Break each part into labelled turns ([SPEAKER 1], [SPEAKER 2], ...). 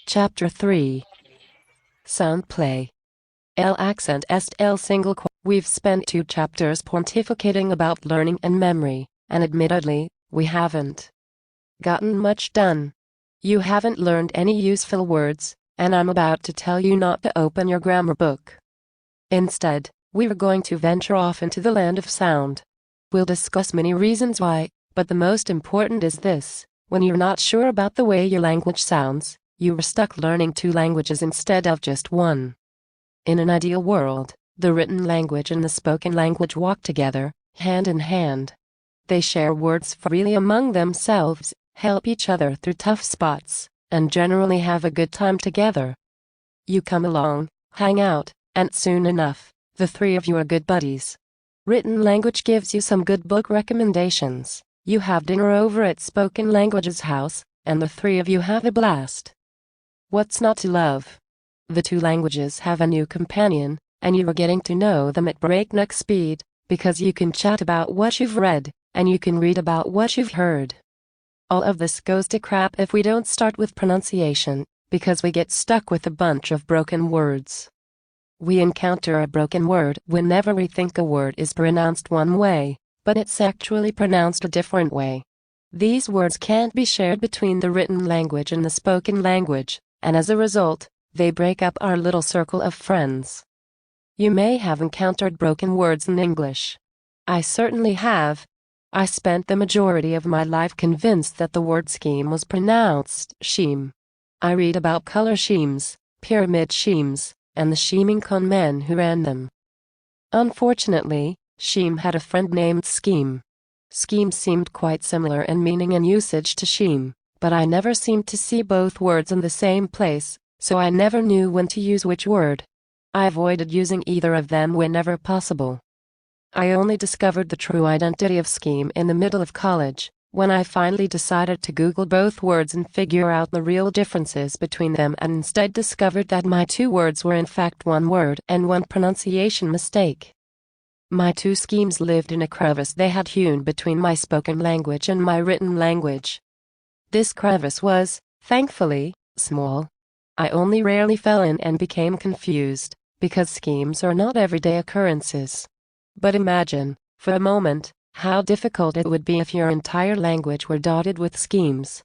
[SPEAKER 1] Chapter 3. Sound play. El accent est el single. We've spent 2 chapters pontificating about learning and memory, and admittedly, we haven't gotten much done. You haven't learned any useful words, and I'm about to tell you not to open your grammar book. Instead, we're going to venture off into the land of sound. We'll discuss many reasons why, but the most important is this: when you're not sure about the way your language sounds, you are stuck learning 2 languages instead of just 1. In an ideal world, the written language and the spoken language walk together, hand in hand. They share words freely among themselves, help each other through tough spots, and generally have a good time together. You come along, hang out, and soon enough, the 3 of you are good buddies. Written language gives you some good book recommendations. You have dinner over at spoken language's house, and the 3 of you have a blast. What's not to love? The 2 languages have a new companion, and you are getting to know them at breakneck speed, because you can chat about what you've read, and you can read about what you've heard. All of this goes to crap if we don't start with pronunciation, because we get stuck with a bunch of broken words. We encounter a broken word whenever we think a word is pronounced one way, but it's actually pronounced a different way. These words can't be shared between the written language and the spoken language, and as a result, they break up our little circle of friends. You may have encountered broken words in English. I certainly have. I spent the majority of my life convinced that the word scheme was pronounced scheme. I read about color schemes, pyramid schemes, and the scheming con men who ran them. Unfortunately, scheme had a friend named scheme. Scheme seemed quite similar in meaning and usage to scheme, but I never seemed to see both words in the same place, so I never knew when to use which word. I avoided using either of them whenever possible. I only discovered the true identity of scheme in the middle of college, when I finally decided to Google both words and figure out the real differences between them, and instead discovered that my 2 words were in fact 1 word and 1 pronunciation mistake. My 2 schemes lived in a crevice they had hewn between my spoken language and my written language. This crevice was, thankfully, small. I only rarely fell in and became confused, because schemes are not everyday occurrences. But imagine, for a moment, how difficult it would be if your entire language were dotted with schemes,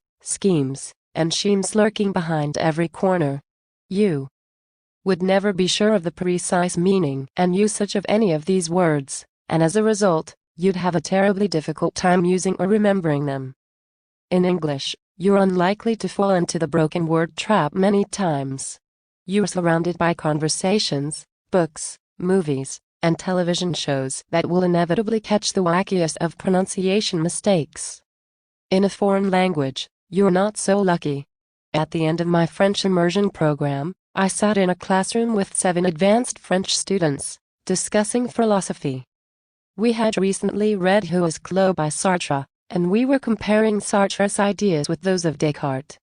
[SPEAKER 1] and schemes lurking behind every corner. You would never be sure of the precise meaning and usage of any of these words, and as a result, you'd have a terribly difficult time using or remembering them. In English, you're unlikely to fall into the broken word trap many times. You're surrounded by conversations, books, movies, and television shows that will inevitably catch the wackiest of pronunciation mistakes. In a foreign language, you're not so lucky. At the end of my French immersion program, I sat in a classroom with 7 advanced French students, discussing philosophy. We had recently read Who is Clos by Sartre, and we were comparing Sartre's ideas with those of Descartes.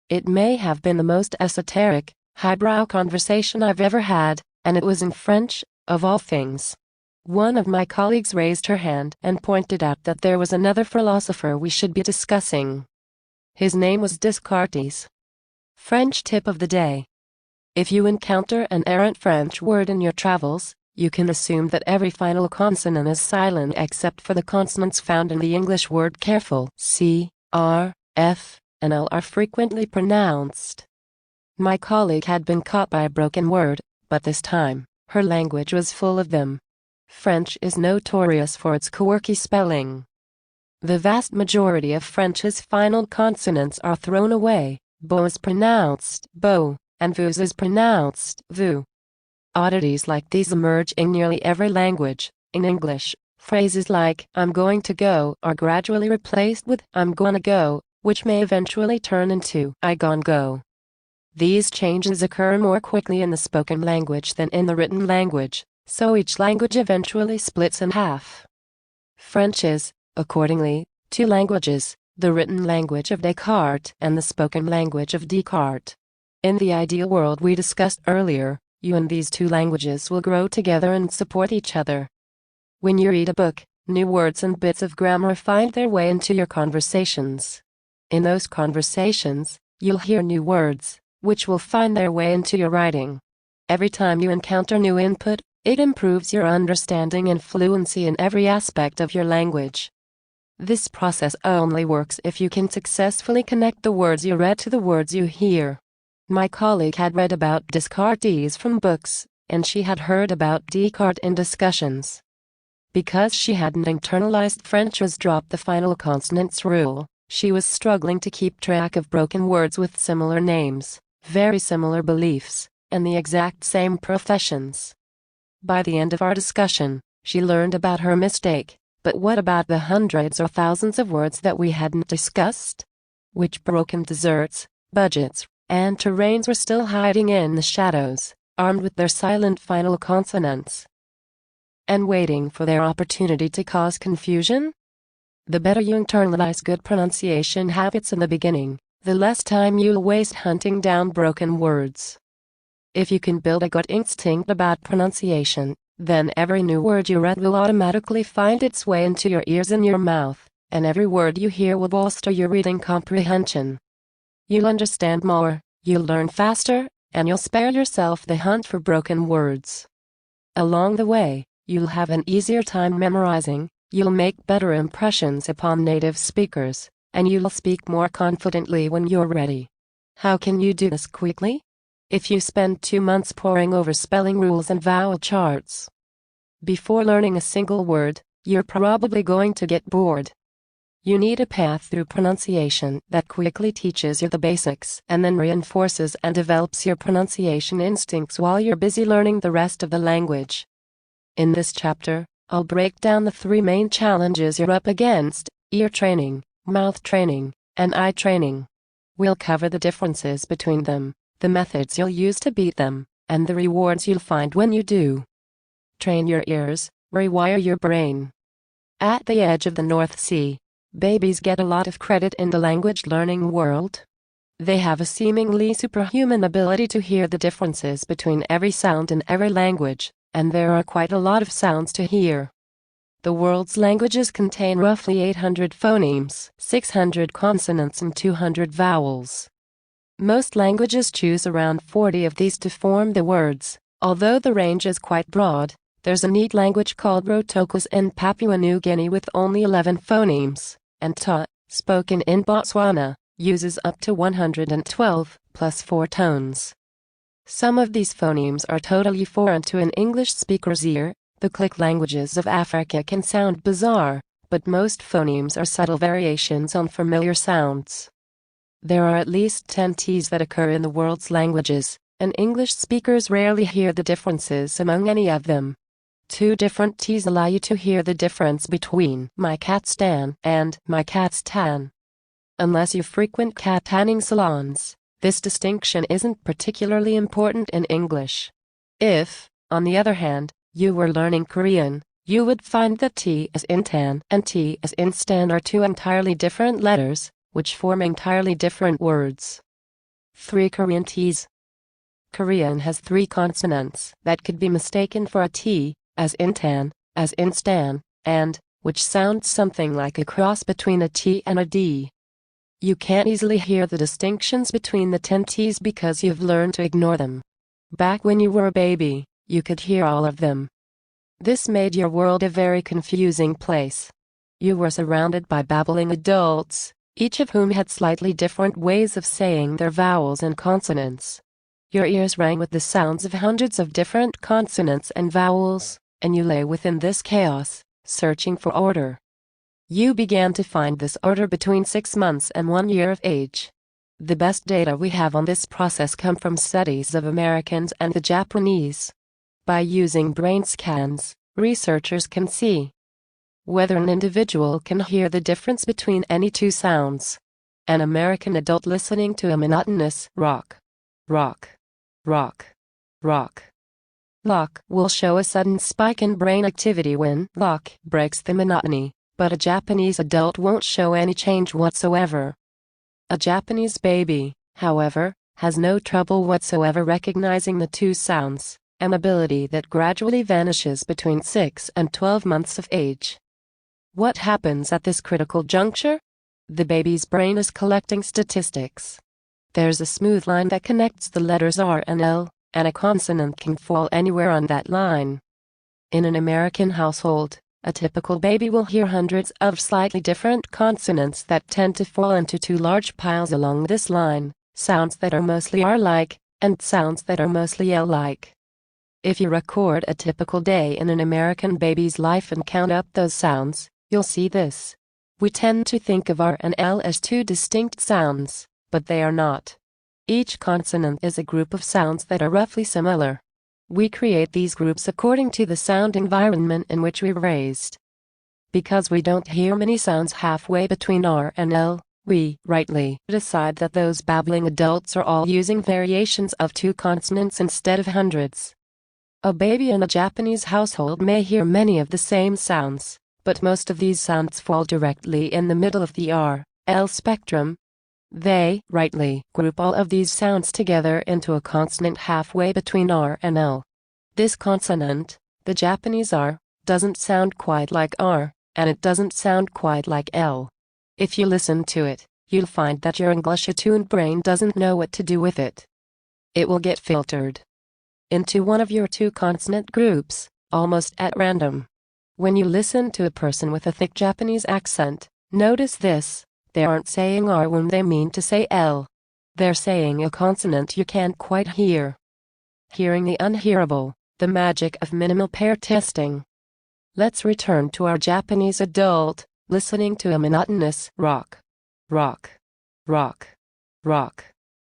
[SPEAKER 1] It may have been the most esoteric, highbrow conversation I've ever had, and it was in French, of all things. One of my colleagues raised her hand and pointed out that there was another philosopher we should be discussing. His name was Descartes. French tip of the day. If you encounter an errant French word in your travels, you can assume that every final consonant is silent except for the consonants found in the English word careful. C, R, F, and L are frequently pronounced. My colleague had been caught by a broken word, but this time, her language was full of them. French is notorious for its quirky spelling. The vast majority of French's final consonants are thrown away. Beau is pronounced beau, and vous is pronounced vous. Oddities like these emerge in nearly every language. In English, phrases like I'm going to go are gradually replaced with I'm gonna go, which may eventually turn into I gon' go. These changes occur more quickly in the spoken language than in the written language, so each language eventually splits in half. French is, accordingly, 2 languages, the written language of Descartes and the spoken language of Descartes. In the ideal world we discussed earlier, you and these 2 languages will grow together and support each other. When you read a book, new words and bits of grammar find their way into your conversations. In those conversations, you'll hear new words, which will find their way into your writing. Every time you encounter new input, it improves your understanding and fluency in every aspect of your language. This process only works if you can successfully connect the words you read to the words you hear. My colleague had read about Descartes from books, and she had heard about Descartes in discussions. Because she hadn't internalized French's drop the final consonants rule, she was struggling to keep track of broken words with similar names, very similar beliefs, and the exact same professions. By the end of our discussion, she learned about her mistake. But what about the hundreds or thousands of words that we hadn't discussed? Which broken deserts, budgets, and terrains were still hiding in the shadows, armed with their silent final consonants, and waiting for their opportunity to cause confusion? The better you internalize good pronunciation habits in the beginning, the less time you'll waste hunting down broken words. If you can build a gut instinct about pronunciation, then every new word you read will automatically find its way into your ears and your mouth, and every word you hear will bolster your reading comprehension. You'll understand more, you'll learn faster, and you'll spare yourself the hunt for broken words. Along the way, you'll have an easier time memorizing, you'll make better impressions upon native speakers, and you'll speak more confidently when you're ready. How can you do this quickly? If you spend 2 months poring over spelling rules and vowel charts before learning a single word, you're probably going to get bored. You need a path through pronunciation that quickly teaches you the basics and then reinforces and develops your pronunciation instincts while you're busy learning the rest of the language. In this chapter, I'll break down the 3 main challenges you're up against: ear training, mouth training, and eye training. We'll cover the differences between them, the methods you'll use to beat them, and the rewards you'll find when you do. Train your ears, rewire your brain. At the edge of the North Sea, babies get a lot of credit in the language learning world. They have a seemingly superhuman ability to hear the differences between every sound in every language, and there are quite a lot of sounds to hear. The world's languages contain roughly 800 phonemes, 600 consonants, and 200 vowels. Most languages choose around 40 of these to form the words. Although the range is quite broad, there's a neat language called Rotokos in Papua New Guinea with only 11 phonemes, and Ta, spoken in Botswana, uses up to 112, plus 4 tones. Some of these phonemes are totally foreign to an English speaker's ear. The click languages of Africa can sound bizarre, but most phonemes are subtle variations on familiar sounds. There are at least 10 T's that occur in the world's languages, and English speakers rarely hear the differences among any of them. 2 different T's allow you to hear the difference between "my cat's tan" and "my cat's tan." Unless you frequent cat tanning salons, this distinction isn't particularly important in English. If, on the other hand, you were learning Korean, you would find that T as in tan and T as in stan are 2 entirely different letters, which form entirely different words. 3 Korean T's. Korean has 3 consonants that could be mistaken for a T, as in tan, as in stan, and, which sounds something like a cross between a T and a D. You can't easily hear the distinctions between the 10 T's because you've learned to ignore them. Back when you were a baby, you could hear all of them. This made your world a very confusing place. You were surrounded by babbling adults, each of whom had slightly different ways of saying their vowels and consonants. Your ears rang with the sounds of hundreds of different consonants and vowels, and you lay within this chaos, searching for order. You began to find this order between 6 months and 1 year of age. The best data we have on this process come from studies of Americans and the Japanese. By using brain scans, researchers can see whether an individual can hear the difference between any 2 sounds. An American adult listening to a monotonous rock, rock, rock, rock, lock will show a sudden spike in brain activity when lock breaks the monotony, but a Japanese adult won't show any change whatsoever. A Japanese baby, however, has no trouble whatsoever recognizing the 2 sounds, an ability that gradually vanishes between 6 and 12 months of age. What happens at this critical juncture? The baby's brain is collecting statistics. There's a smooth line that connects the letters R and L, and a consonant can fall anywhere on that line. In an American household, a typical baby will hear hundreds of slightly different consonants that tend to fall into two large piles along this line, sounds that are mostly R-like, and sounds that are mostly L-like. If you record a typical day in an American baby's life and count up those sounds, you'll see this. We tend to think of R and L as two distinct sounds, but they are not. Each consonant is a group of sounds that are roughly similar. We create these groups according to the sound environment in which we were raised. Because we don't hear many sounds halfway between R and L, we rightly decide that those babbling adults are all using variations of two consonants instead of hundreds. A baby in a Japanese household may hear many of the same sounds, but most of these sounds fall directly in the middle of the R-L spectrum. They rightly group all of these sounds together into a consonant halfway between R and L. This consonant, the Japanese R, doesn't sound quite like R, and it doesn't sound quite like L. If you listen to it, you'll find that your English-attuned brain doesn't know what to do with it. It will get filtered into one of your two consonant groups, almost at random. When you listen to a person with a thick Japanese accent, notice this: they aren't saying R when they mean to say L. They're saying a consonant you can't quite hear. Hearing the unhearable, the magic of minimal pair testing. Let's return to our Japanese adult, listening to a monotonous rock, rock, rock, rock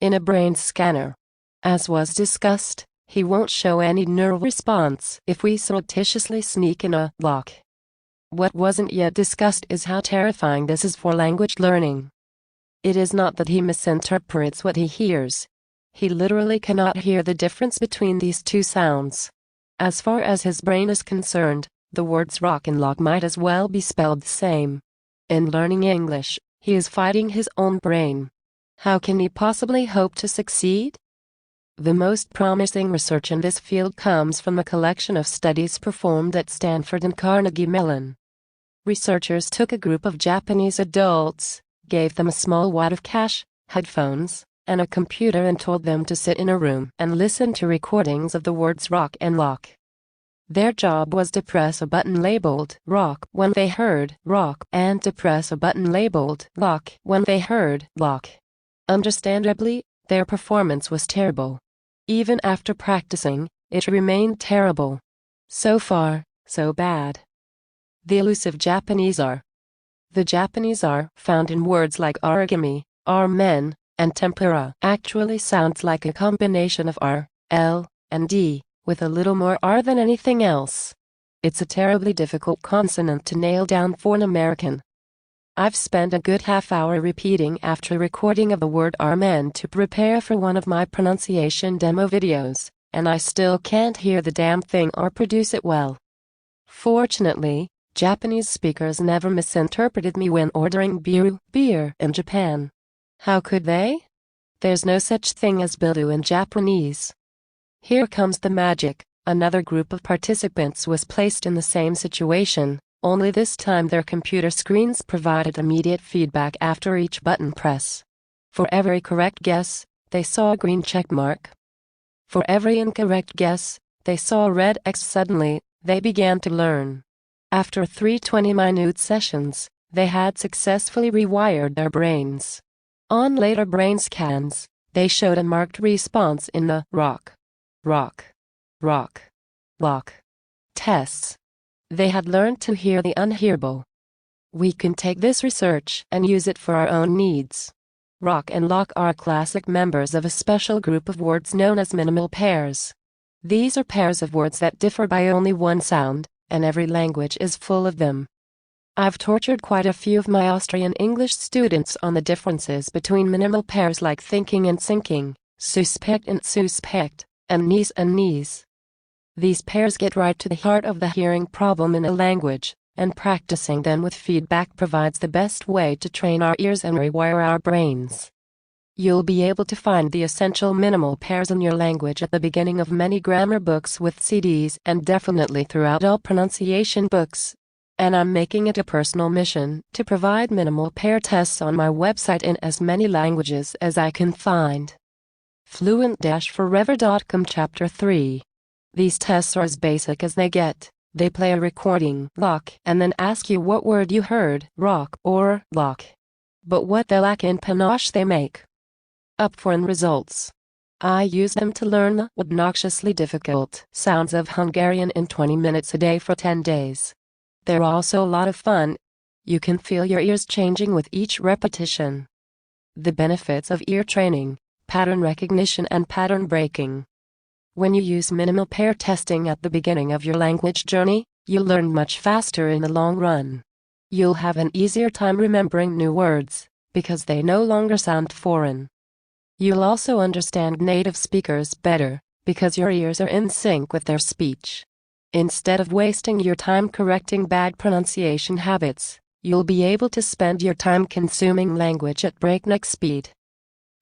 [SPEAKER 1] in a brain scanner. As was discussed, he won't show any neural response if we surreptitiously sneak in a lock. What wasn't yet discussed is how terrifying this is for language learning. It is not that he misinterprets what he hears. He literally cannot hear the difference between these two sounds. As far as his brain is concerned, the words rock and lock might as well be spelled the same. In learning English, he is fighting his own brain. How can he possibly hope to succeed? The most promising research in this field comes from a collection of studies performed at Stanford and Carnegie Mellon. Researchers took a group of Japanese adults, gave them a small wad of cash, headphones, and a computer and told them to sit in a room and listen to recordings of the words rock and lock. Their job was to press a button labeled rock when they heard rock and to press a button labeled lock when they heard lock. Understandably, their performance was terrible. Even after practicing, it remained terrible. So far, so bad. The elusive Japanese R. The Japanese R, found in words like origami, R-men, and tempura, actually sounds like a combination of R, L, and D, with a little more R than anything else. It's a terribly difficult consonant to nail down for an American. I've spent a good half hour repeating after recording of the word R-men to prepare for one of my pronunciation demo videos, and I still can't hear the damn thing or produce it well. Fortunately, Japanese speakers never misinterpreted me when ordering beer in Japan. How could they? There's no such thing as biru in Japanese. Here comes the magic. Another group of participants was placed in the same situation, only this time their computer screens provided immediate feedback after each button press. For every correct guess, they saw a green check mark. For every incorrect guess, they saw a red X. Suddenly, they began to learn. After 3 20-minute sessions, they had successfully rewired their brains. On later brain scans, they showed a marked response in the rock, rock, rock, lock tests. They had learned to hear the unhearable. We can take this research and use it for our own needs. Rock and lock are classic members of a special group of words known as minimal pairs. These are pairs of words that differ by only one sound, and every language is full of them. I've tortured quite a few of my Austrian English students on the differences between minimal pairs like thinking and sinking, suspect and suspect, and niece and niece. These pairs get right to the heart of the hearing problem in a language, and practicing them with feedback provides the best way to train our ears and rewire our brains. You'll be able to find the essential minimal pairs in your language at the beginning of many grammar books with CDs and definitely throughout all pronunciation books. and I'm making it a personal mission to provide minimal pair tests on my website in as many languages as I can find. Fluent-Forever.com Chapter 3. These tests are as basic as they get. They play a recording lock and then ask you what word you heard, rock or lock. But what they lack in panache they make up for in results. I use them to learn the obnoxiously difficult sounds of Hungarian in 20 minutes a day for 10 days. They're also a lot of fun. You can feel your ears changing with each repetition. The benefits of ear training, pattern recognition and pattern breaking. When you use minimal pair testing at the beginning of your language journey, you'll learn much faster in the long run. You'll have an easier time remembering new words, because they no longer sound foreign. You'll also understand native speakers better, because your ears are in sync with their speech. Instead of wasting your time correcting bad pronunciation habits, you'll be able to spend your time consuming language at breakneck speed.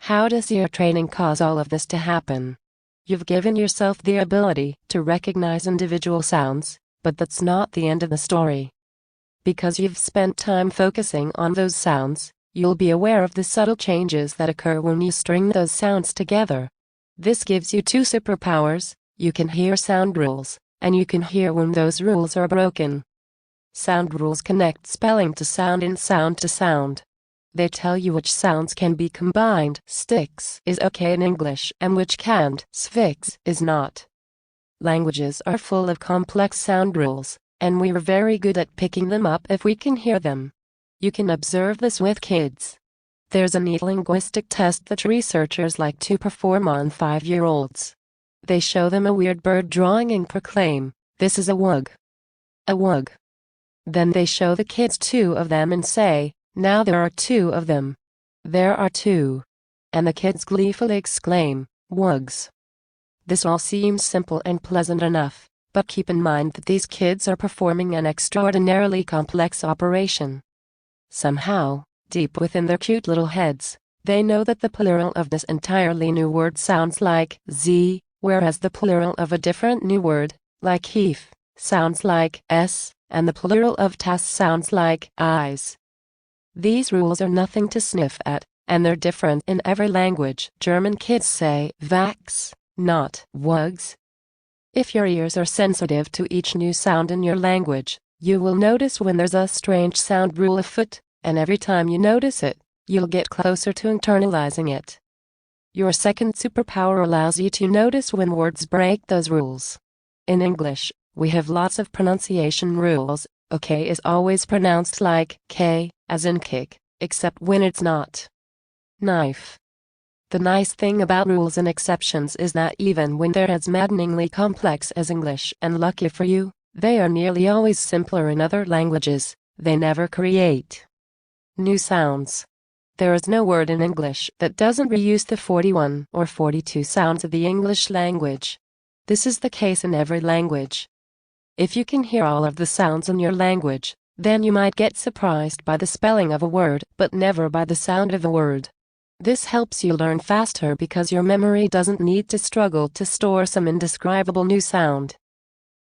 [SPEAKER 1] How does ear training cause all of this to happen? You've given yourself the ability to recognize individual sounds, but that's not the end of the story. Because you've spent time focusing on those sounds, you'll be aware of the subtle changes that occur when you string those sounds together. This gives you two superpowers: you can hear sound rules, and you can hear when those rules are broken. Sound rules connect spelling to sound and sound to sound. They tell you which sounds can be combined. Sticks is okay in English and which can't. Sphinx is not. Languages are full of complex sound rules, and we're very good at picking them up if we can hear them. You can observe this with kids. There's a neat linguistic test that researchers like to perform on 5-year-olds. They show them a weird bird drawing and proclaim, "This is a wug." A wug. Then they show the kids 2 of them and say, "Now there are 2 of them." There are 2. And the kids gleefully exclaim, "Wugs." This all seems simple and pleasant enough, but keep in mind that these kids are performing an extraordinarily complex operation. Somehow, deep within their cute little heads, they know that the plural of this entirely new word sounds like Z, whereas the plural of a different new word, like heath, sounds like S, and the plural of task sounds like eyes. These rules are nothing to sniff at, and they're different in every language. German kids say Vax, not wugs. If your ears are sensitive to each new sound in your language, you will notice when there's a strange sound rule afoot, and every time you notice it, you'll get closer to internalizing it. Your second superpower allows you to notice when words break those rules. In English, we have lots of pronunciation rules. Okay is always pronounced like K, as in kick, except when it's not. Knife. The nice thing about rules and exceptions is that even when they're as maddeningly complex as English, and lucky for you, they are nearly always simpler in other languages. They never create new sounds. There is no word in English that doesn't reuse the 41 or 42 sounds of the English language. This is the case in every language. If you can hear all of the sounds in your language, then you might get surprised by the spelling of a word, but never by the sound of a word. This helps you learn faster because your memory doesn't need to struggle to store some indescribable new sound.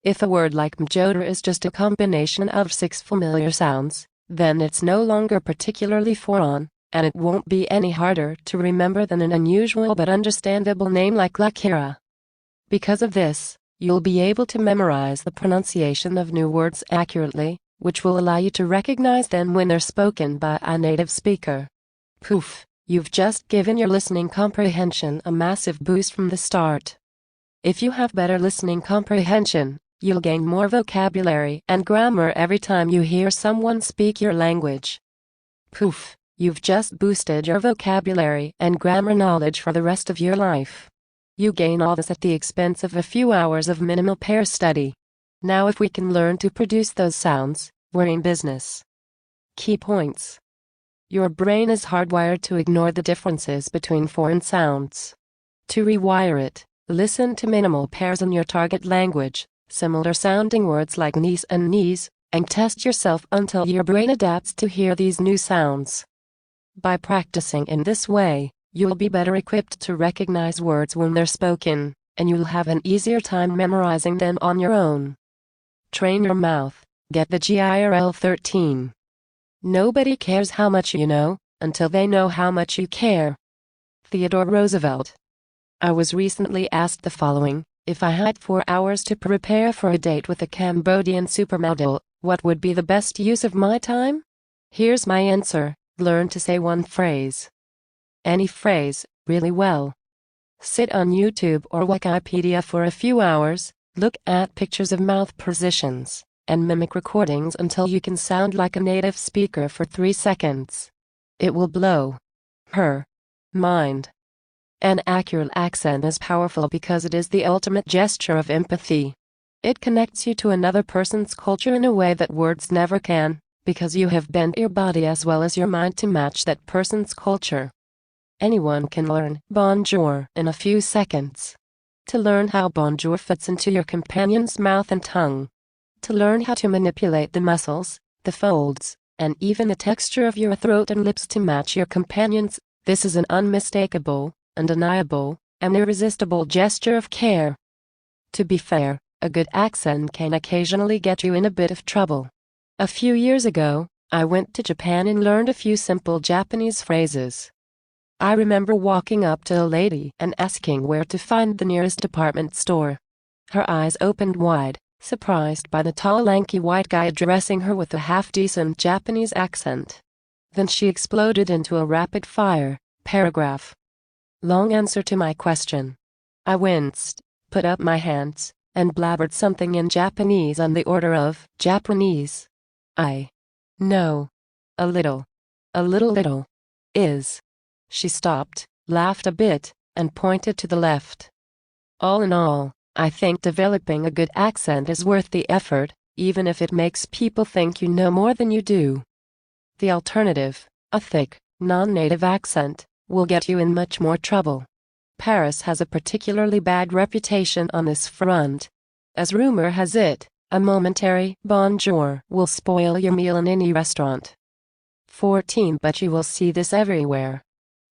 [SPEAKER 1] If a word like mjoder is just a combination of 6 familiar sounds, then it's no longer particularly foreign, and it won't be any harder to remember than an unusual but understandable name like Lakira. Because of this, you'll be able to memorize the pronunciation of new words accurately, which will allow you to recognize them when they're spoken by a native speaker. Poof, you've just given your listening comprehension a massive boost from the start. If you have better listening comprehension, you'll gain more vocabulary and grammar every time you hear someone speak your language. Poof, you've just boosted your vocabulary and grammar knowledge for the rest of your life. You gain all this at the expense of a few hours of minimal pair study. Now if we can learn to produce those sounds, we're in business. Key points. Your brain is hardwired to ignore the differences between foreign sounds. To rewire it, listen to minimal pairs in your target language, similar sounding words like niece and knees, and test yourself until your brain adapts to hear these new sounds. By practicing in this way, you'll be better equipped to recognize words when they're spoken, and you'll have an easier time memorizing them on your own. Train your mouth. Get the GIRL 13. Nobody cares how much you know, until they know how much you care. Theodore Roosevelt. I was recently asked the following: if I had 4 hours to prepare for a date with a Cambodian supermodel, what would be the best use of my time? Here's my answer: learn to say one phrase. Any phrase, really well. Sit on YouTube or Wikipedia for a few hours, look at pictures of mouth positions, and mimic recordings until you can sound like a native speaker for 3 seconds. It will blow her mind. An accurate accent is powerful because it is the ultimate gesture of empathy. It connects you to another person's culture in a way that words never can, because you have bent your body as well as your mind to match that person's culture. Anyone can learn bonjour in a few seconds. To learn how bonjour fits into your companion's mouth and tongue. To learn how to manipulate the muscles, the folds, and even the texture of your throat and lips to match your companion's, this is an unmistakable, undeniable, and irresistible gesture of care. To be fair, a good accent can occasionally get you in a bit of trouble. A few years ago, I went to Japan and learned a few simple Japanese phrases. I remember walking up to a lady and asking where to find the nearest department store. Her eyes opened wide, surprised by the tall lanky white guy addressing her with a half-decent Japanese accent. Then she exploded into a rapid-fire paragraph. Long answer to my question. I winced, put up my hands, and blabbered something in Japanese on the order of Japanese. I know a little is. She stopped, laughed a bit, and pointed to the left. All in all, I think developing a good accent is worth the effort, even if it makes people think you know more than you do. The alternative, a thick, non-native accent, will get you in much more trouble. Paris has a particularly bad reputation on this front. As rumor has it, a momentary bonjour will spoil your meal in any restaurant. 14. But you will see this everywhere.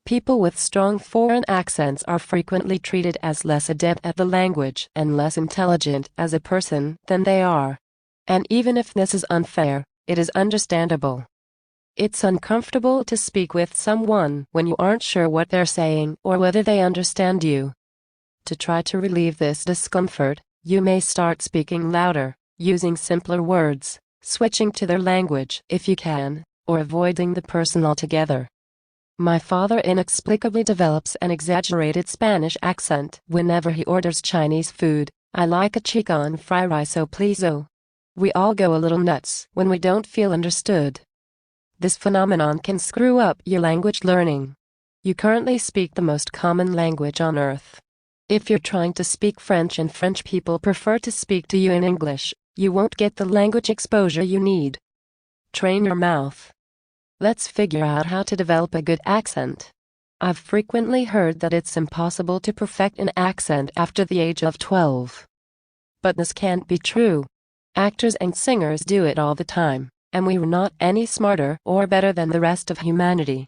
[SPEAKER 1] People with strong foreign accents are frequently treated as less adept at the language and less intelligent as a person than they are. And even if this is unfair, it is understandable. It's uncomfortable to speak with someone when you aren't sure what they're saying or whether they understand you. To try to relieve this discomfort, you may start speaking louder, using simpler words, switching to their language if you can, or avoiding the person altogether. My father inexplicably develops an exaggerated Spanish accent whenever he orders Chinese food. I like a chicken fried rice, oh please oh. We all go a little nuts when we don't feel understood. This phenomenon can screw up your language learning. You currently speak the most common language on earth. If you're trying to speak French and French people prefer to speak to you in English, you won't get the language exposure you need. Train your mouth. Let's figure out how to develop a good accent. I've frequently heard that it's impossible to perfect an accent after the age of 12. But this can't be true. Actors and singers do it all the time, and we're not any smarter or better than the rest of humanity.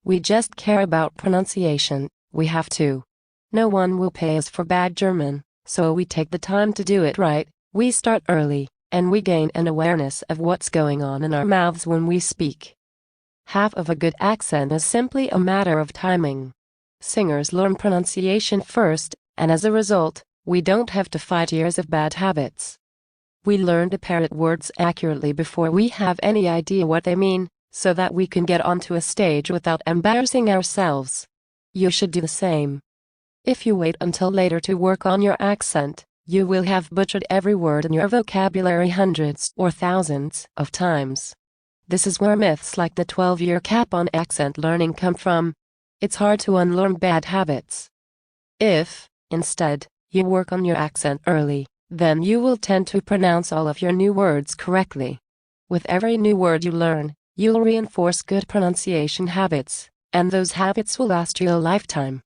[SPEAKER 1] We just care about pronunciation. We have to. No one will pay us for bad German, so we take the time to do it right. We start early, and we gain an awareness of what's going on in our mouths when we speak. Half of a good accent is simply a matter of timing. Singers learn pronunciation first, and as a result, we don't have to fight years of bad habits. We learn to parrot words accurately before we have any idea what they mean, so that we can get onto a stage without embarrassing ourselves. You should do the same. If you wait until later to work on your accent, you will have butchered every word in your vocabulary hundreds or thousands of times. This is where myths like the 12-year cap on accent learning come from. It's hard to unlearn bad habits. If, instead, you work on your accent early, then you will tend to pronounce all of your new words correctly. With every new word you learn, you'll reinforce good pronunciation habits, and those habits will last you a lifetime.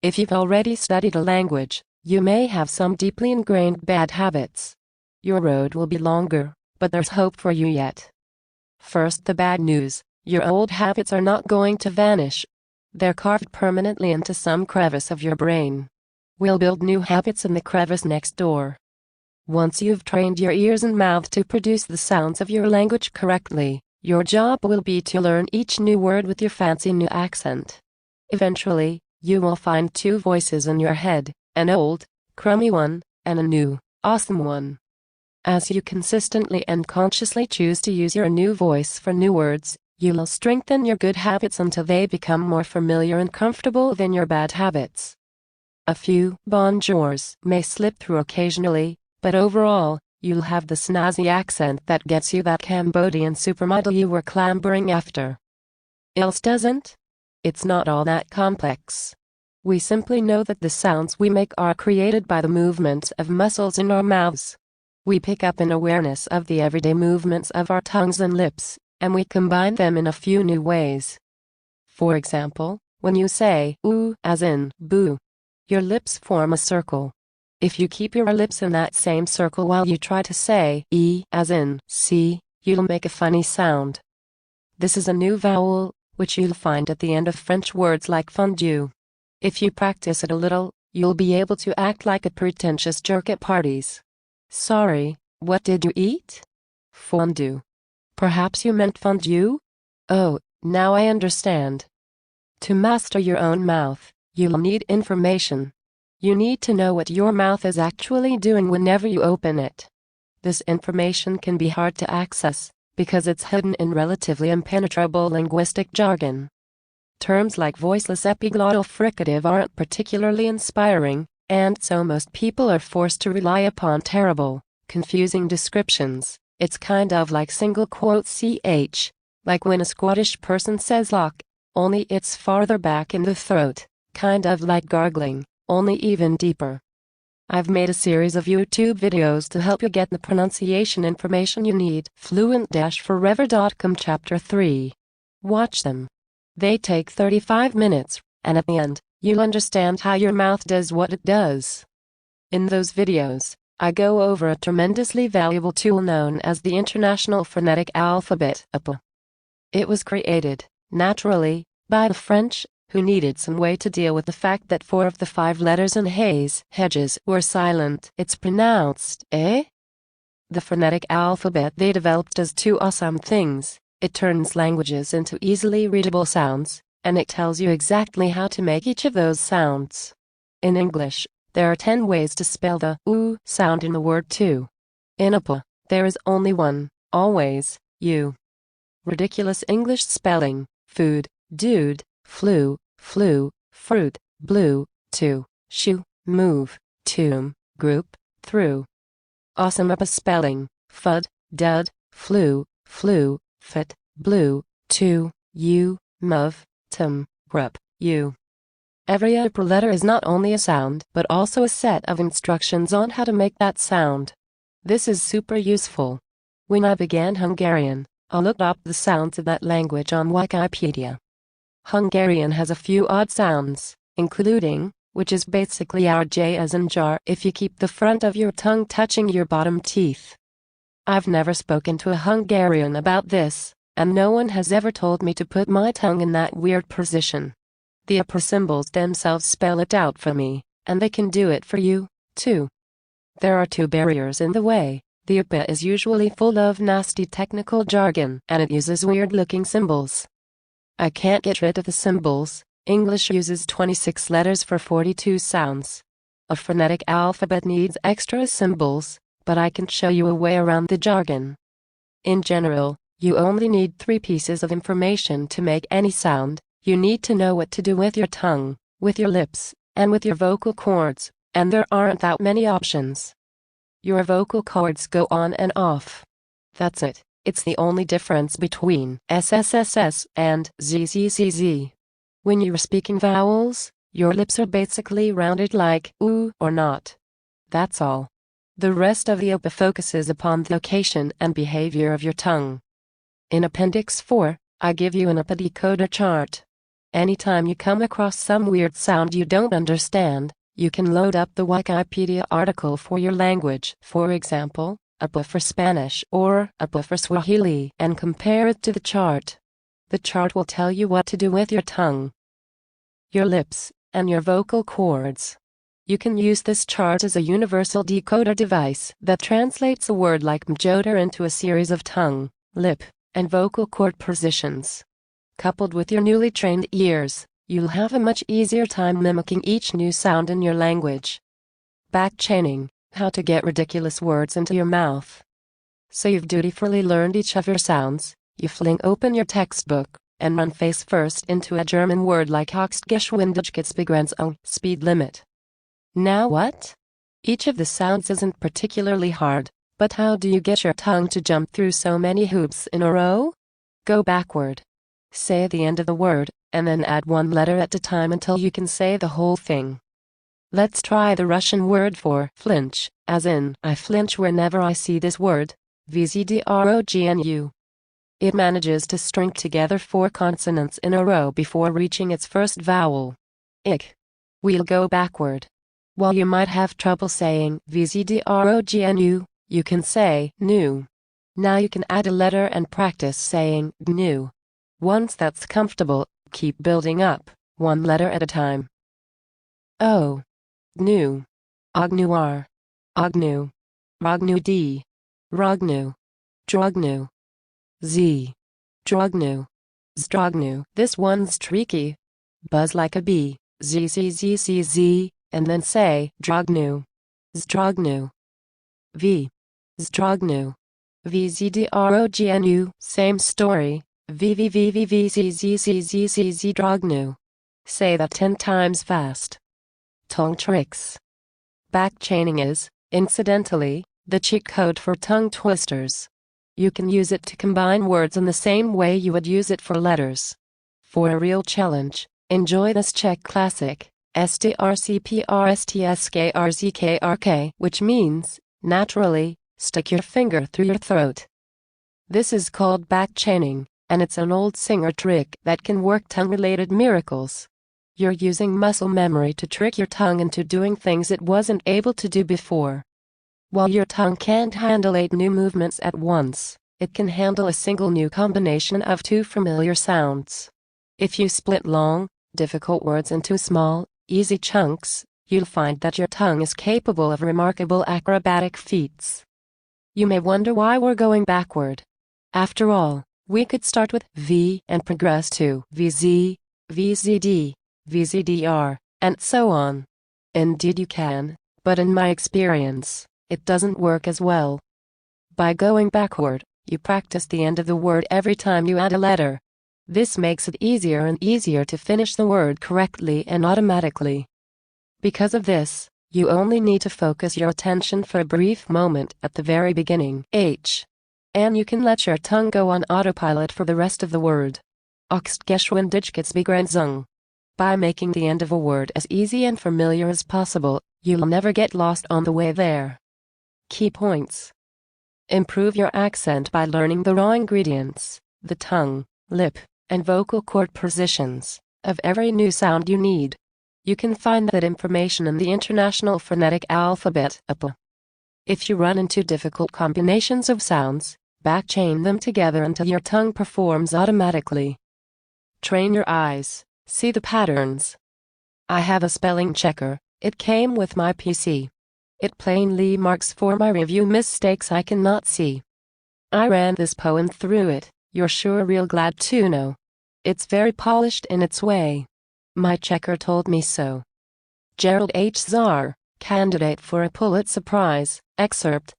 [SPEAKER 1] If you've already studied a language, you may have some deeply ingrained bad habits. Your road will be longer, but there's hope for you yet. First, the bad news: your old habits are not going to vanish. They're carved permanently into some crevice of your brain. We'll build new habits in the crevice next door. Once you've trained your ears and mouth to produce the sounds of your language correctly, your job will be to learn each new word with your fancy new accent. Eventually, you will find two voices in your head, an old, crummy one, and a new, awesome one. As you consistently and consciously choose to use your new voice for new words, you'll strengthen your good habits until they become more familiar and comfortable than your bad habits. A few bonjours may slip through occasionally, but overall, you'll have the snazzy accent that gets you that Cambodian supermodel you were clambering after. Else doesn't? It's not all that complex. We simply know that the sounds we make are created by the movements of muscles in our mouths. We pick up an awareness of the everyday movements of our tongues and lips, and we combine them in a few new ways. For example, when you say ooh as in boo, your lips form a circle. If you keep your lips in that same circle while you try to say e as in see, you'll make a funny sound. This is a new vowel, which you'll find at the end of French words like fondue. If you practice it a little, you'll be able to act like a pretentious jerk at parties. Sorry, what did you eat? Fondue. Perhaps you meant fondue? Oh, now I understand. To master your own mouth, you'll need information. You need to know what your mouth is actually doing whenever you open it. This information can be hard to access, because it's hidden in relatively impenetrable linguistic jargon. Terms like voiceless epiglottal fricative aren't particularly inspiring, and so most people are forced to rely upon terrible, confusing descriptions. It's kind of like single quote ch, like when a Scottish person says lock, only it's farther back in the throat, kind of like gargling, only even deeper. I've made a series of YouTube videos to help you get the pronunciation information you need. Fluent-Forever.com Chapter 3. Watch them. They take 35 minutes, and at the end, you'll understand how your mouth does what it does. In those videos, I go over a tremendously valuable tool known as the International Phonetic Alphabet (IPA). It was created, naturally, by the French, who needed some way to deal with the fact that 4 of the 5 letters in hedges were silent. It's pronounced, eh? The phonetic alphabet they developed does 2 awesome things. It turns languages into easily readable sounds, and it tells you exactly how to make each of those sounds. In English, there are 10 ways to spell the oo sound in the word to. In IPA, there is only one, always, you. Ridiculous English spelling, food, dude, flu, fruit, blue, to, shoe, move, tomb, group, through. Awesome IPA spelling, fud, dud, flu, fit, blue, to, you, move, grup, you. Every IPA letter is not only a sound but also a set of instructions on how to make that sound. This is super useful. When I began Hungarian, I looked up the sounds of that language on Wikipedia. Hungarian has a few odd sounds, including, which is basically our J as in jar if you keep the front of your tongue touching your bottom teeth. I've never spoken to a Hungarian about this, and no one has ever told me to put my tongue in that weird position. The IPA symbols themselves spell it out for me, and they can do it for you, too. There are 2 barriers in the way. The IPA is usually full of nasty technical jargon, and it uses weird-looking symbols. I can't get rid of the symbols. English uses 26 letters for 42 sounds. A phonetic alphabet needs extra symbols, but I can show you a way around the jargon. In general, you only need 3 pieces of information to make any sound. You need to know what to do with your tongue, with your lips, and with your vocal cords, and there aren't that many options. Your vocal cords go on and off. That's it. It's the only difference between SSSS and ZZZZ. When you're speaking vowels, your lips are basically rounded like ooh or not. That's all. The rest of the IPA focuses upon the location and behavior of your tongue. In Appendix 4, I give you an IPA decoder chart. Anytime you come across some weird sound you don't understand, you can load up the Wikipedia article for your language, for example, IPA for Spanish or IPA for Swahili, and compare it to the chart. The chart will tell you what to do with your tongue, your lips, and your vocal cords. You can use this chart as a universal decoder device that translates a word like mjoder into a series of tongue, lip, and vocal cord positions. Coupled with your newly trained ears, you'll have a much easier time mimicking each new sound in your language. Backchaining, how to get ridiculous words into your mouth. So you've dutifully learned each of your sounds, you fling open your textbook, and run face first into a German word like Höchstgeschwindigkeitsbegrenzung, speed limit. Now what? Each of the sounds isn't particularly hard, but how do you get your tongue to jump through so many hoops in a row? Go backward. Say the end of the word, and then add one letter at a time until you can say the whole thing. Let's try the Russian word for flinch, as in, I flinch whenever I see this word, vzdrognu. It manages to string together 4 consonants in a row before reaching its first vowel. Ik. We'll go backward. While you might have trouble saying vzdrognu, you can say nu. Now you can add a letter and practice saying gnu. Once that's comfortable, keep building up, one letter at a time. O. Gnu. Ognuar. Ognu. Rognu-d. Rognu. Drognu. Z. Drognu. Zdrognu. This one's tricky. Buzz like a bee, z, and then say drognu. Zdrognu. V. Zdrognu. Vzdrognu. Same story. Zdrognu. Say that 10 times fast. Tongue tricks. Backchaining is, incidentally, the cheat code for tongue twisters. You can use it to combine words in the same way you would use it for letters. For a real challenge, enjoy this Czech classic, strcprstskrzkrk, which means, naturally, stick your finger through your throat. This is called backchaining, and it's an old singer trick that can work tongue-related miracles. You're using muscle memory to trick your tongue into doing things it wasn't able to do before. While your tongue can't handle 8 new movements at once, it can handle a single new combination of 2 familiar sounds. If you split long, difficult words into small, easy chunks, you'll find that your tongue is capable of remarkable acrobatic feats. You may wonder why we're going backward. After all, we could start with V and progress to VZ, VZD, VZDR, and so on. Indeed you can, but in my experience, it doesn't work as well. By going backward, you practice the end of the word every time you add a letter. This makes it easier and easier to finish the word correctly and automatically. Because of this, you only need to focus your attention for a brief moment at the very beginning, H. And you can let your tongue go on autopilot for the rest of the word. Höchstgeschwindigkeitsbegrenzung. By making the end of a word as easy and familiar as possible, you'll never get lost on the way there. Key points. Improve your accent by learning the raw ingredients, the tongue, lip, and vocal cord positions, of every new sound you need. You can find that information in the International Phonetic Alphabet, IPA. If you run into difficult combinations of sounds, backchain them together until your tongue performs automatically. Train your eyes, see the patterns. I have a spelling checker, it came with my PC. It plainly marks for my review mistakes I cannot see. I ran this poem through it, you're sure real glad to know. It's very polished in its way. My checker told me so. Gerald H. Czar, candidate for a Pulitzer Prize, excerpt.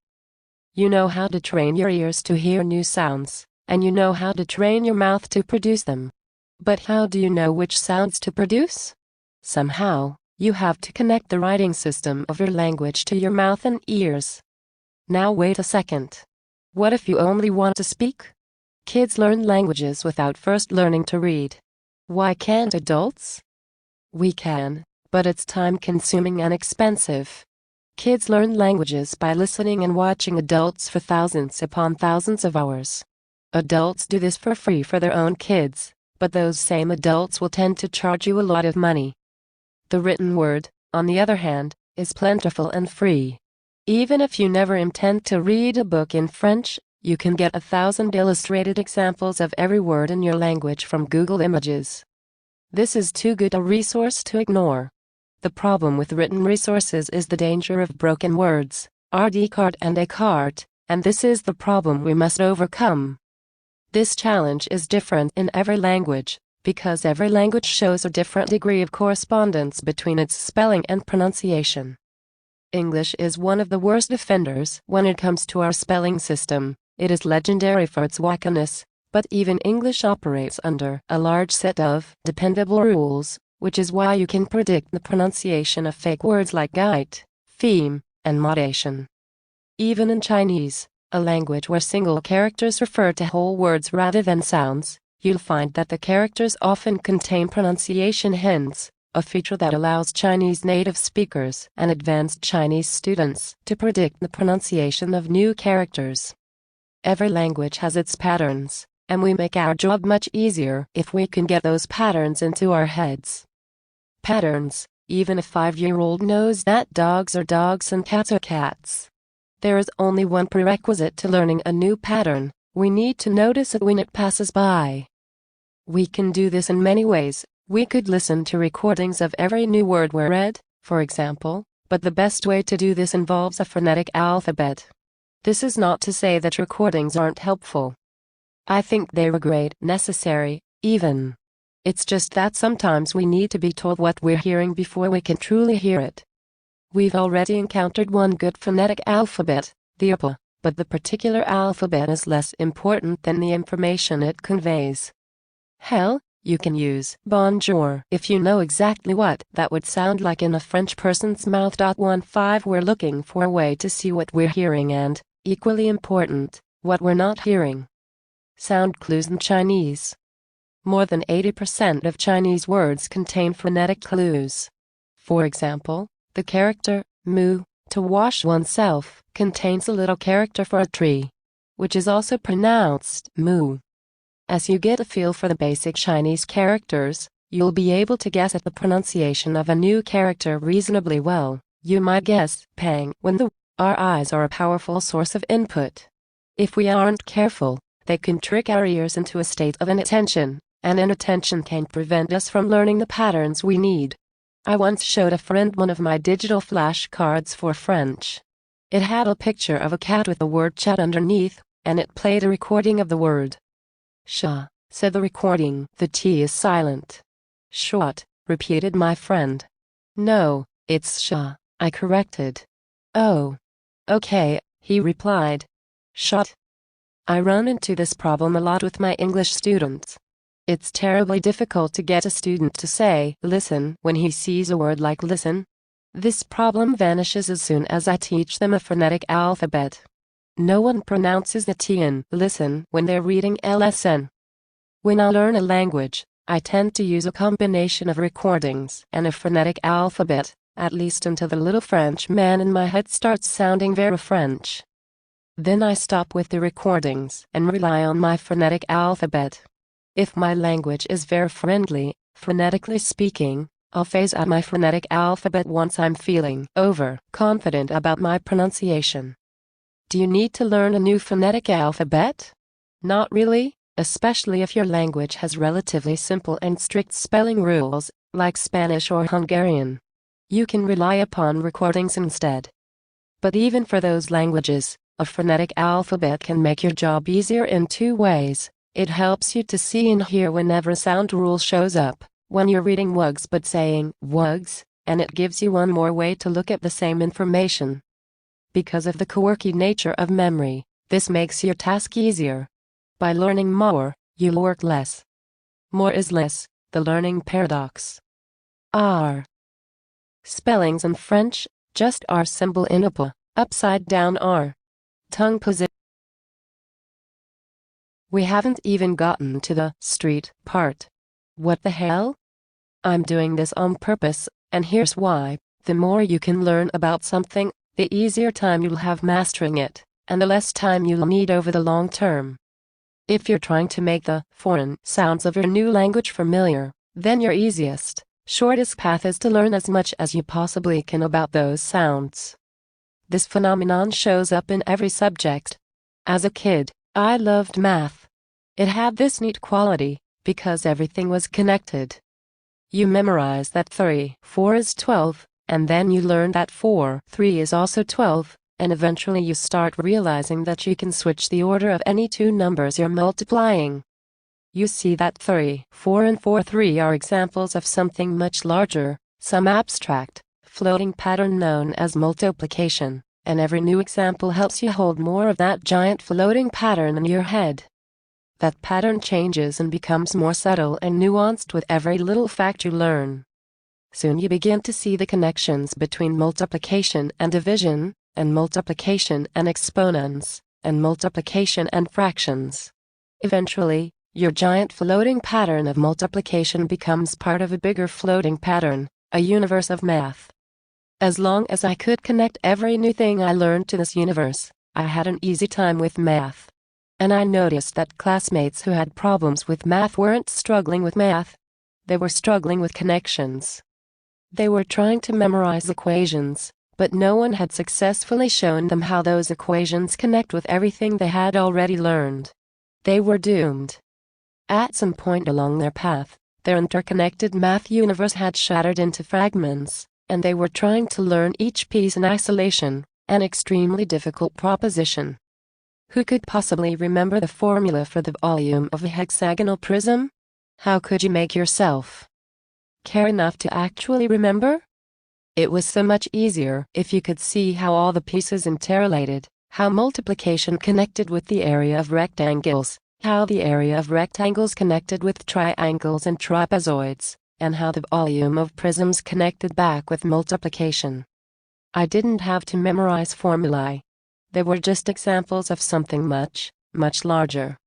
[SPEAKER 1] You know how to train your ears to hear new sounds, and you know how to train your mouth to produce them. But how do you know which sounds to produce? Somehow, you have to connect the writing system of your language to your mouth and ears. Now wait a second. What if you only want to speak? Kids learn languages without first learning to read. Why can't adults? We can, but it's time-consuming and expensive. Kids learn languages by listening and watching adults for thousands upon thousands of hours. Adults do this for free for their own kids, but those same adults will tend to charge you a lot of money. The written word, on the other hand, is plentiful and free. Even if you never intend to read a book in French, you can get 1,000 illustrated examples of every word in your language from Google Images. This is too good a resource to ignore. The problem with written resources is the danger of broken words, Descartes and Descartes, and this is the problem we must overcome. This challenge is different in every language, because every language shows a different degree of correspondence between its spelling and pronunciation. English is one of the worst offenders when it comes to our spelling system. It is legendary for its wackiness, but even English operates under a large set of dependable rules, which is why you can predict the pronunciation of fake words like gait, theme, and modation. Even in Chinese, a language where single characters refer to whole words rather than sounds, you'll find that the characters often contain pronunciation hints, a feature that allows Chinese native speakers and advanced Chinese students to predict the pronunciation of new characters. Every language has its patterns, and we make our job much easier if we can get those patterns into our heads. Patterns, even a 5-year-old knows that dogs are dogs and cats are cats. There is only one prerequisite to learning a new pattern: we need to notice it when it passes by. We can do this in many ways. We could listen to recordings of every new word we read, for example, but the best way to do this involves a phonetic alphabet. This is not to say that recordings aren't helpful. I think they're great, necessary, even. It's just that sometimes we need to be told what we're hearing before we can truly hear it. We've already encountered one good phonetic alphabet, the UPA, but the particular alphabet is less important than the information it conveys. Hell, you can use bonjour if you know exactly what that would sound like in a French person's mouth. 15 We're looking for a way to see what we're hearing and, equally important, what we're not hearing. Sound clues in Chinese. More than 80% of Chinese words contain phonetic clues. For example, the character mu, to wash oneself, contains a little character for a tree, which is also pronounced mu. As you get a feel for the basic Chinese characters, you'll be able to guess at the pronunciation of a new character reasonably well. You might guess pang when the R's are a powerful source of input. If we aren't careful, they can trick our ears into a state of inattention, and inattention can prevent us from learning the patterns we need. I once showed a friend one of my digital flashcards for French. It had a picture of a cat with the word chat underneath, and it played a recording of the word chat, said the recording. The T is silent. Shot, repeated my friend. No, it's chat, I corrected. Oh. Okay, he replied. Shot. I run into this problem a lot with my English students. It's terribly difficult to get a student to say listen when he sees a word like listen. This problem vanishes as soon as I teach them a phonetic alphabet. No one pronounces the T in listen when they're reading LSN. When I learn a language, I tend to use a combination of recordings and a phonetic alphabet, at least until the little French man in my head starts sounding very French. Then I stop with the recordings and rely on my phonetic alphabet. If my language is very friendly, phonetically speaking, I'll phase out my phonetic alphabet once I'm feeling overconfident about my pronunciation. Do you need to learn a new phonetic alphabet? Not really, especially if your language has relatively simple and strict spelling rules, like Spanish or Hungarian. You can rely upon recordings instead. But even for those languages, a phonetic alphabet can make your job easier in 2 ways. It helps you to see and hear whenever a sound rule shows up, when you're reading wugs but saying wugs, and it gives you one more way to look at the same information. Because of the quirky nature of memory, this makes your task easier. By learning more, you'll work less. More is less, the learning paradox. R. Spellings in French, just R symbol in UPA, upside down R. Tongue position. We haven't even gotten to the street part. What the hell? I'm doing this on purpose, and here's why. The more you can learn about something, the easier time you'll have mastering it, and the less time you'll need over the long term. If you're trying to make the foreign sounds of your new language familiar, then your easiest, shortest path is to learn as much as you possibly can about those sounds. This phenomenon shows up in every subject. As a kid, I loved math. It had this neat quality, because everything was connected. You memorize that 3, 4 is 12, and then you learn that 4, 3 is also 12, and eventually you start realizing that you can switch the order of any two numbers you're multiplying. You see that 3, 4 and 4, 3 are examples of something much larger, some abstract, floating pattern known as multiplication, and every new example helps you hold more of that giant floating pattern in your head. That pattern changes and becomes more subtle and nuanced with every little fact you learn. Soon you begin to see the connections between multiplication and division, and multiplication and exponents, and multiplication and fractions. Eventually, your giant floating pattern of multiplication becomes part of a bigger floating pattern, a universe of math. As long as I could connect every new thing I learned to this universe, I had an easy time with math. And I noticed that classmates who had problems with math weren't struggling with math. They were struggling with connections. They were trying to memorize equations, but no one had successfully shown them how those equations connect with everything they had already learned. They were doomed. At some point along their path, their interconnected math universe had shattered into fragments, and they were trying to learn each piece in isolation, an extremely difficult proposition. Who could possibly remember the formula for the volume of a hexagonal prism? How could you make yourself care enough to actually remember? It was so much easier if you could see how all the pieces interrelated, how multiplication connected with the area of rectangles, how the area of rectangles connected with triangles and trapezoids, and how the volume of prisms connected back with multiplication. I didn't have to memorize formulae. They were just examples of something much, much larger.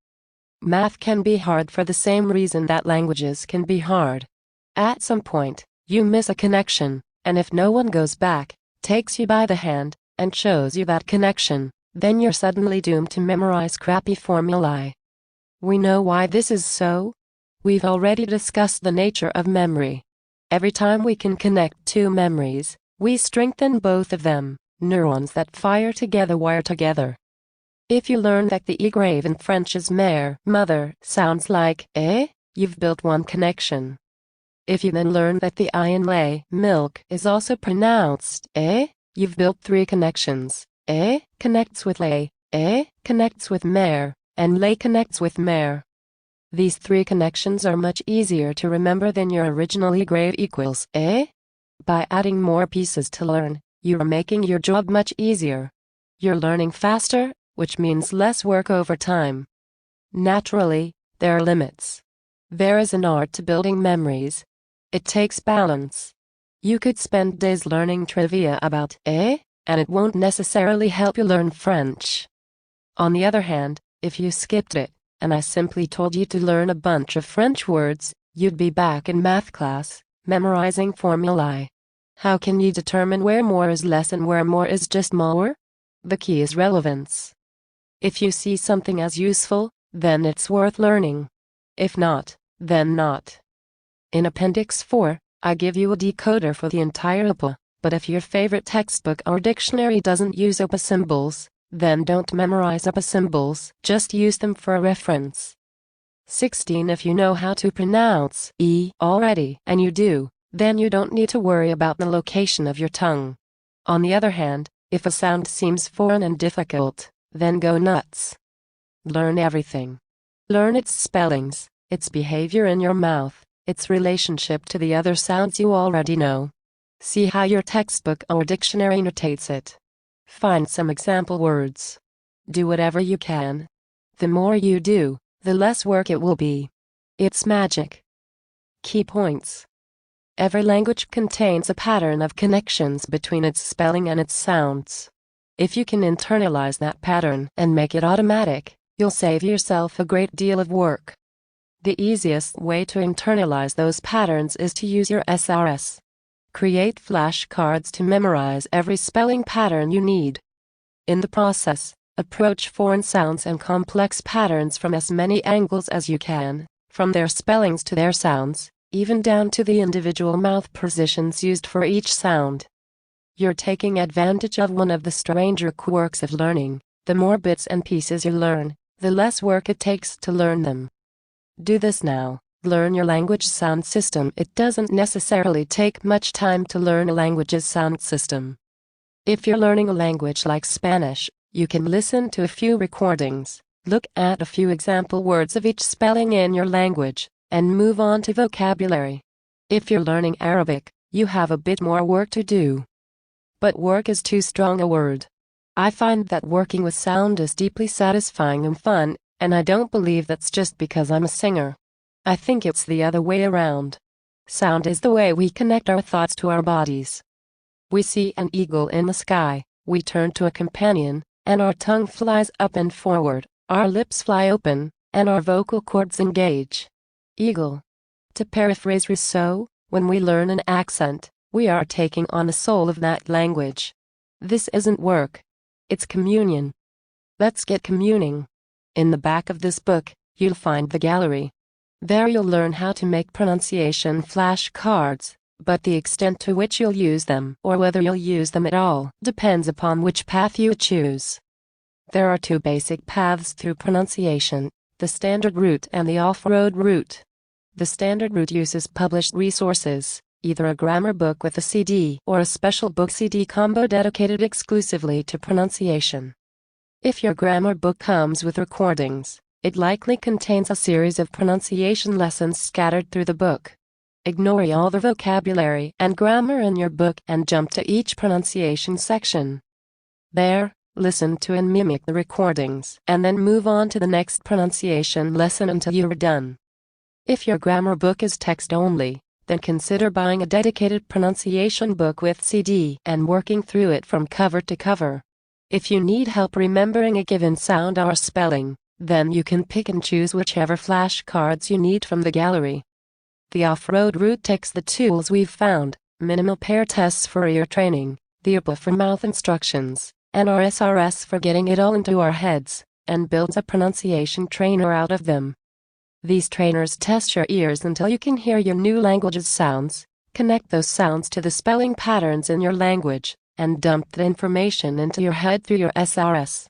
[SPEAKER 1] Math can be hard for the same reason that languages can be hard. At some point, you miss a connection, and if no one goes back, takes you by the hand, and shows you that connection, then you're suddenly doomed to memorize crappy formulae. We know why this is so. We've already discussed the nature of memory. Every time we can connect two memories, we strengthen both of them. Neurons that fire together wire together. If you learn that the E grave in French is mère, mother, sounds like you've built one connection. If you then learn that the I in lait, milk, is also pronounced you've built three connections. Connects with lait, connects with mère, and lait connects with mère. These three connections are much easier to remember than your original E grave equals By adding more pieces to learn, you are making your job much easier. You're learning faster, which means less work over time. Naturally, there are limits. There is an art to building memories. It takes balance. You could spend days learning trivia about and it won't necessarily help you learn French. On the other hand, if you skipped it, and I simply told you to learn a bunch of French words, you'd be back in math class, memorizing formulae. How can you determine where more is less and where more is just more? The key is relevance. If you see something as useful, then it's worth learning. If not, then not. In Appendix 4, I give you a decoder for the entire OPA, but if your favorite textbook or dictionary doesn't use OPA symbols, then don't memorize OPA symbols, just use them for a reference. 16. If you know how to pronounce E already, and you do, then you don't need to worry about the location of your tongue. On the other hand, if a sound seems foreign and difficult, then go nuts. Learn everything. Learn its spellings, its behavior in your mouth, its relationship to the other sounds you already know. See how your textbook or dictionary notates it. Find some example words. Do whatever you can. The more you do, the less work it will be. It's magic. Key points. Every language contains a pattern of connections between its spelling and its sounds. If you can internalize that pattern and make it automatic, you'll save yourself a great deal of work. The easiest way to internalize those patterns is to use your SRS. Create flashcards to memorize every spelling pattern you need. In the process, approach foreign sounds and complex patterns from as many angles as you can, from their spellings to their sounds, even down to the individual mouth positions used for each sound. You're taking advantage of one of the stranger quirks of learning. The more bits and pieces you learn, the less work it takes to learn them. Do this now. Learn your language sound system. It doesn't necessarily take much time to learn a language's sound system. If you're learning a language like Spanish, you can listen to a few recordings, look at a few example words of each spelling in your language, and move on to vocabulary. If you're learning Arabic, you have a bit more work to do. But work is too strong a word. I find that working with sound is deeply satisfying and fun, and I don't believe that's just because I'm a singer. I think it's the other way around. Sound is the way we connect our thoughts to our bodies. We see an eagle in the sky, we turn to a companion, and our tongue flies up and forward, our lips fly open, and our vocal cords engage. Eagle. To paraphrase Rousseau, when we learn an accent, we are taking on the soul of that language. This isn't work. It's communion. Let's get communing. In the back of this book, you'll find the gallery. There you'll learn how to make pronunciation flashcards, but the extent to which you'll use them or whether you'll use them at all depends upon which path you choose. There are two basic paths through pronunciation, the standard route and the off-road route. The standard route uses published resources, either a grammar book with a CD or a special book-CD combo dedicated exclusively to pronunciation. If your grammar book comes with recordings, it likely contains a series of pronunciation lessons scattered through the book. Ignore all the vocabulary and grammar in your book and jump to each pronunciation section. There, listen to and mimic the recordings and then move on to the next pronunciation lesson until you are done. If your grammar book is text only, then consider buying a dedicated pronunciation book with CD and working through it from cover to cover. If you need help remembering a given sound or spelling, then you can pick and choose whichever flashcards you need from the gallery. The off-road route takes the tools we've found, minimal pair tests for ear training, the APA for mouth instructions, and our SRS for getting it all into our heads, and builds a pronunciation trainer out of them. These trainers test your ears until you can hear your new language's sounds, connect those sounds to the spelling patterns in your language, and dump the information into your head through your SRS.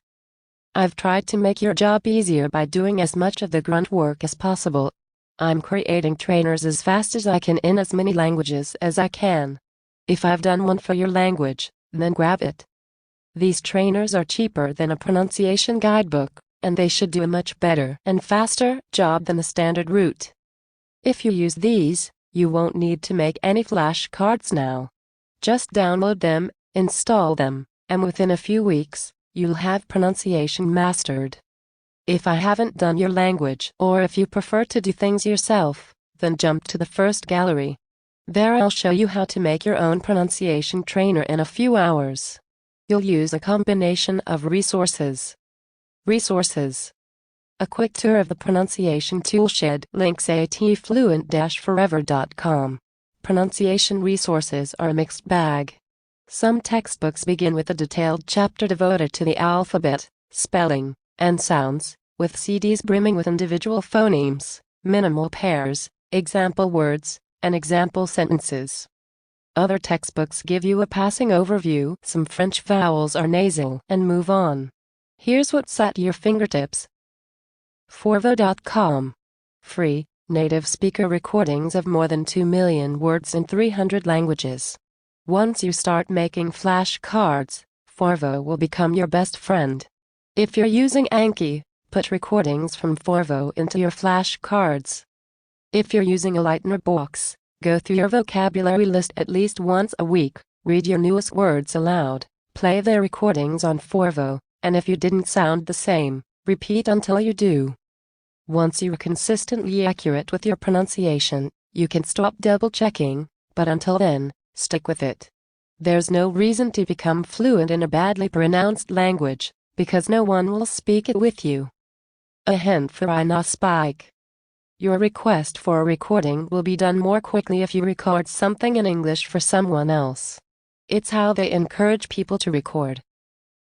[SPEAKER 1] I've tried to make your job easier by doing as much of the grunt work as possible. I'm creating trainers as fast as I can in as many languages as I can. If I've done one for your language, then grab it. These trainers are cheaper than a pronunciation guidebook, and they should do a much better and faster job than the standard route. If you use these, you won't need to make any flashcards now. Just download them, install them, and within a few weeks, you'll have pronunciation mastered. If I haven't done your language, or if you prefer to do things yourself, then jump to the first gallery. There I'll show you how to make your own pronunciation trainer in a few hours. You'll use a combination of resources. A quick tour of the pronunciation toolshed, links at fluent-forever.com. Pronunciation resources are a mixed bag. Some textbooks begin with a detailed chapter devoted to the alphabet, spelling, and sounds, with CDs brimming with individual phonemes, minimal pairs, example words, and example sentences. Other textbooks give you a passing overview, some French vowels are nasal, and move on. Here's what's at your fingertips. Forvo.com. Free, native speaker recordings of more than 2 million words in 300 languages. Once you start making flashcards, Forvo will become your best friend. If you're using Anki, put recordings from Forvo into your flashcards. If you're using a Lightner box, go through your vocabulary list at least once a week, read your newest words aloud, play their recordings on Forvo, and if you didn't sound the same, repeat until you do. Once you're consistently accurate with your pronunciation, you can stop double-checking, but until then, stick with it. There's no reason to become fluent in a badly pronounced language, because no one will speak it with you. A hint for Spike. Your request for a recording will be done more quickly if you record something in English for someone else. It's how they encourage people to record.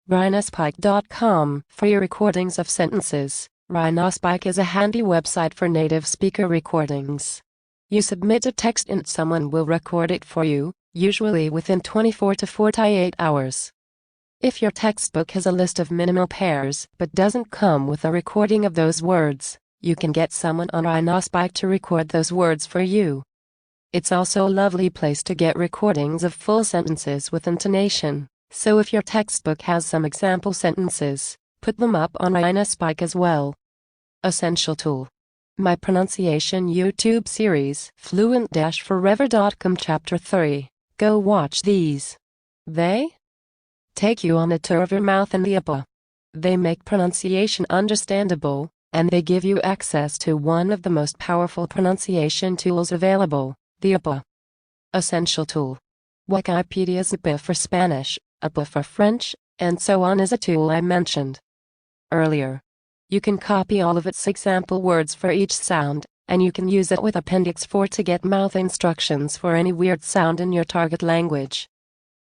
[SPEAKER 1] Rhinospike.com for your recordings of sentences. Rhinospike is a handy website for native speaker recordings. You submit a text and someone will record it for you, usually within 24 to 48 hours. If your textbook has a list of minimal pairs but doesn't come with a recording of those words, you can get someone on Rhinospike to record those words for you. It's also a lovely place to get recordings of full sentences with intonation, so if your textbook has some example sentences, put them up on Rhinospike as well. Essential tool. My pronunciation YouTube series, Fluent-Forever.com Chapter 3. Go watch these. They take you on a tour of your mouth and the upper. They make pronunciation understandable, and they give you access to one of the most powerful pronunciation tools available, the upper. Essential tool. Wikipedia's UPA for Spanish, UPA for French, and so on is a tool I mentioned earlier. You can copy all of its example words for each sound, and you can use it with Appendix 4 to get mouth instructions for any weird sound in your target language.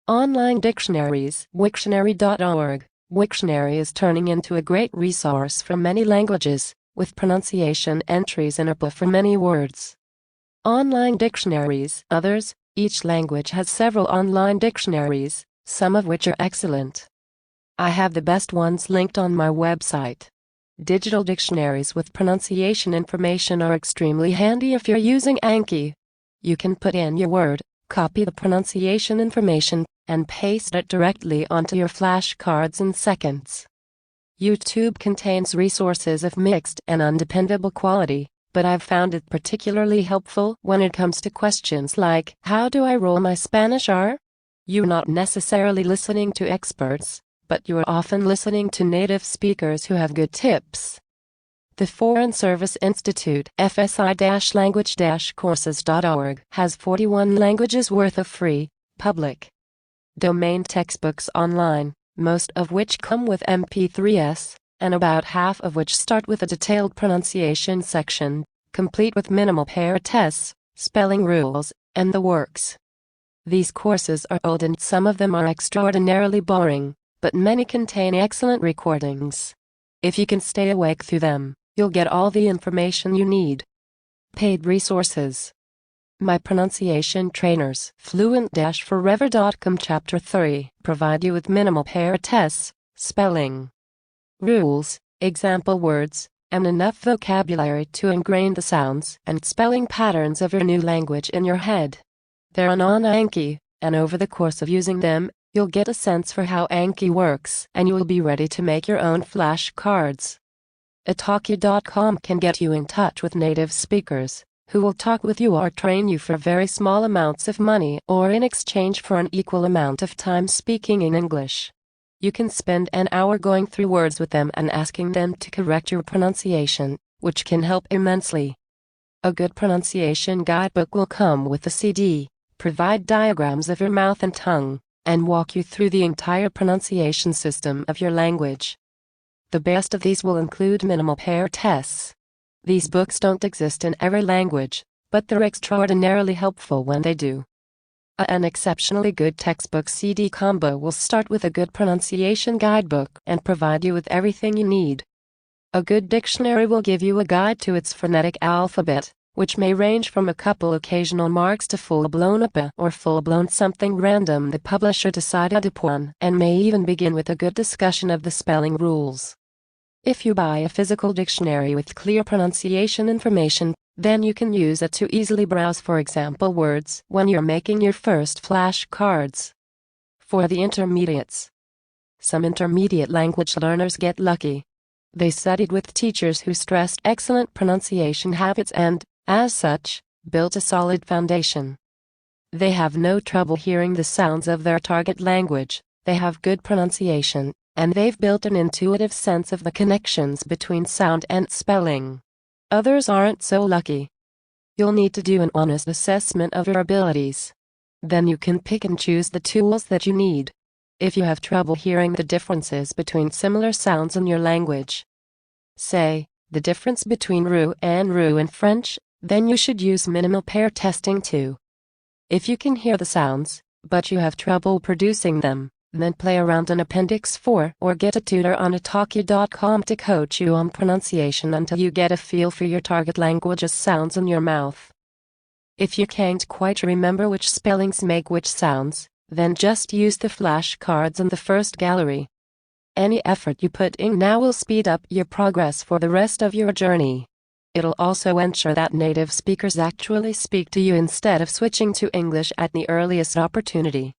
[SPEAKER 1] Online dictionaries. Wiktionary.org. Wiktionary is turning into a great resource for many languages, with pronunciation entries in UPA for many words. Online dictionaries. Others. Each language has several online dictionaries, some of which are excellent. I have the best ones linked on my website. Digital dictionaries with pronunciation information are extremely handy if you're using Anki. You can put in your word, copy the pronunciation information, and paste it directly onto your flashcards in seconds. YouTube contains resources of mixed and undependable quality, but I've found it particularly helpful when it comes to questions like, how do I roll my Spanish R? You're not necessarily listening to experts, but you are often listening to native speakers who have good tips. The Foreign Service Institute, FSI-language-courses.org, has 41 languages worth of free, public domain textbooks online, most of which come with MP3s, and about half of which start with a detailed pronunciation section, complete with minimal pair tests, spelling rules, and the works. These courses are old and some of them are extraordinarily boring, but many contain excellent recordings. If you can stay awake through them, you'll get all the information you need. Paid resources. My pronunciation trainers, Fluent-Forever.com Chapter 3, provide you with minimal pair tests, spelling rules, example words, and enough vocabulary to ingrain the sounds and spelling patterns of your new language in your head. They're on Anki, and over the course of using them, you'll get a sense for how Anki works, and you will be ready to make your own flashcards. Italki.com can get you in touch with native speakers, who will talk with you or train you for very small amounts of money or in exchange for an equal amount of time speaking in English. You can spend an hour going through words with them and asking them to correct your pronunciation, which can help immensely. A good pronunciation guidebook will come with a CD, provide diagrams of your mouth and tongue, and walk you through the entire pronunciation system of your language. The best of these will include minimal pair tests. These books don't exist in every language, but they're extraordinarily helpful when they do. An exceptionally good textbook CD combo will start with a good pronunciation guidebook and provide you with everything you need. A good dictionary will give you a guide to its phonetic alphabet, which may range from a couple occasional marks to full-blown UPA or full-blown something random the publisher decided upon, and may even begin with a good discussion of the spelling rules. If you buy a physical dictionary with clear pronunciation information, then you can use it to easily browse for example words when you're making your first flashcards. For the intermediates. Some intermediate language learners get lucky. They studied with teachers who stressed excellent pronunciation habits and, as such, built a solid foundation. They have no trouble hearing the sounds of their target language, they have good pronunciation, and they've built an intuitive sense of the connections between sound and spelling. Others aren't so lucky. You'll need to do an honest assessment of your abilities. Then you can pick and choose the tools that you need. If you have trouble hearing the differences between similar sounds in your language, say, the difference between roux and roux in French, then you should use minimal pair testing too. If you can hear the sounds, but you have trouble producing them, then play around in Appendix 4 or get a tutor on italki.com to coach you on pronunciation until you get a feel for your target language's sounds in your mouth. If you can't quite remember which spellings make which sounds, then just use the flashcards in the first gallery. Any effort you put in now will speed up your progress for the rest of your journey. It'll also ensure that native speakers actually speak to you instead of switching to English at the earliest opportunity.